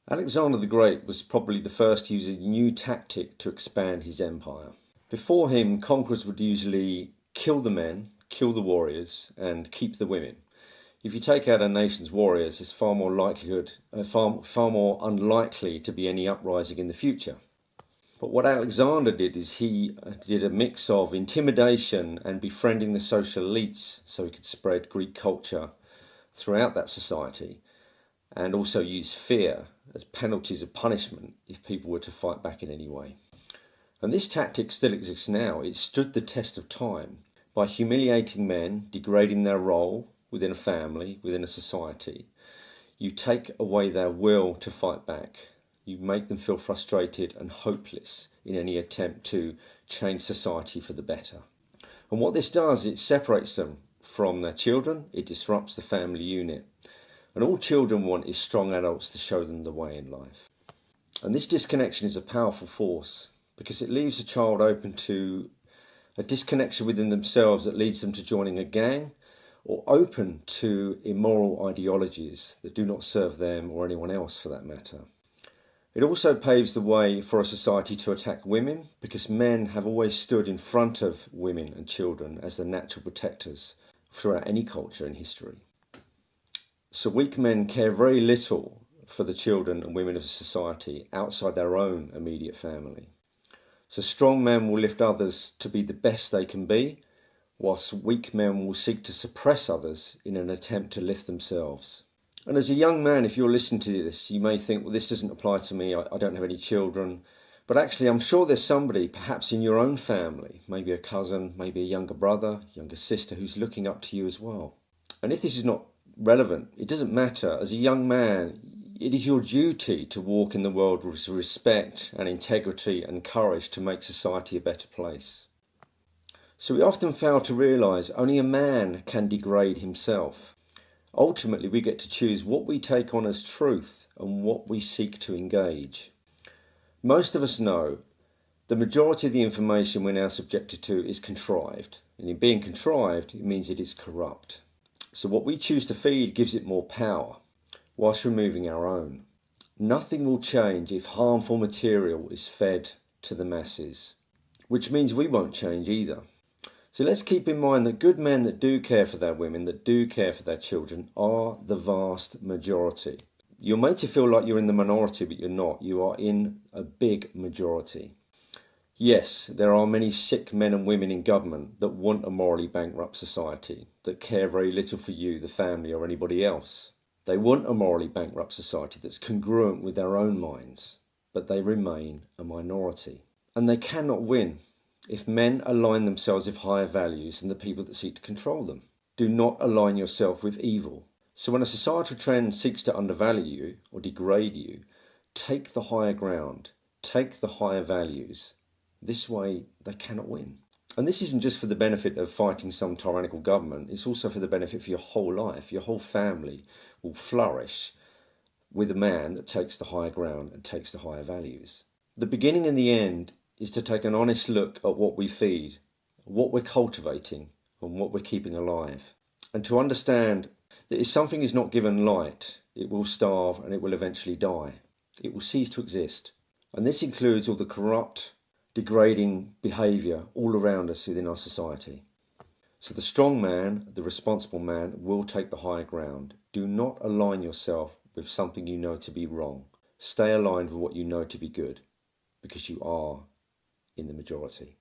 Alexander the Great was probably the first to use a new tactic to expand his empire. Before him, conquerors would usually kill the men, kill the warriors, and keep the women. If you take out a nation's warriors, there's far more unlikely to be any uprising in the future. But what Alexander did is he did a mix of intimidation and befriending the social elites so he could spread Greek culture throughout that society, and also use fear as penalties of punishment if people were to fight back in any way. And this tactic still exists now. It stood the test of time by humiliating men, degrading their role within a family, within a society. You take away their will to fight back. You make them feel frustrated and hopeless in any attempt to change society for the better. And what this does, it separates them from their children, it disrupts the family unit. And all children want is strong adults to show them the way in life. And this disconnection is a powerful force because it leaves a child open to a disconnection within themselves that leads them to joining a gang or open to immoral ideologies that do not serve them or anyone else for that matter. It also paves the way for a society to attack women because men have always stood in front of women and children as the natural protectors throughout any culture in history. So weak men care very little for the children and women of society outside their own immediate family. So strong men will lift others to be the best they can be, whilst weak men will seek to suppress others in an attempt to lift themselves. And as a young man, if you're listening to this, you may think, well, this doesn't apply to me, I don't have any children. But actually, I'm sure there's somebody, perhaps in your own family, maybe a cousin, maybe a younger brother, younger sister, who's looking up to you as well. And if this is not relevant, it doesn't matter. As a young man, it is your duty to walk in the world with respect and integrity and courage to make society a better place. So we often fail to realise only a man can degrade himself. Ultimately, we get to choose what we take on as truth and what we seek to engage. Most of us know the majority of the information we're now subjected to is contrived. And in being contrived, it means it is corrupt. So what we choose to feed gives it more power, whilst removing our own. Nothing will change if harmful material is fed to the masses, which means we won't change either. So let's keep in mind that good men that do care for their women, that do care for their children, are the vast majority. You're made to feel like you're in the minority, but you're not. You are in a big majority. Yes, there are many sick men and women in government that want a morally bankrupt society, that care very little for you, the family, or anybody else. They want a morally bankrupt society that's congruent with their own minds, but they remain a minority. And they cannot win if men align themselves with higher values than the people that seek to control them. Do not align yourself with evil. So when a societal trend seeks to undervalue you or degrade you, take the higher ground, take the higher values. This way they cannot win. And this isn't just for the benefit of fighting some tyrannical government, it's also for the benefit for your whole life. Your whole family will flourish with a man that takes the higher ground and takes the higher values. The beginning and the end is to take an honest look at what we feed, what we're cultivating, and what we're keeping alive. And to understand that if something is not given light, it will starve and it will eventually die. It will cease to exist. And this includes all the corrupt, degrading behaviour all around us within our society. So the strong man, the responsible man, will take the higher ground. Do not align yourself with something you know to be wrong. Stay aligned with what you know to be good, because you are in the majority.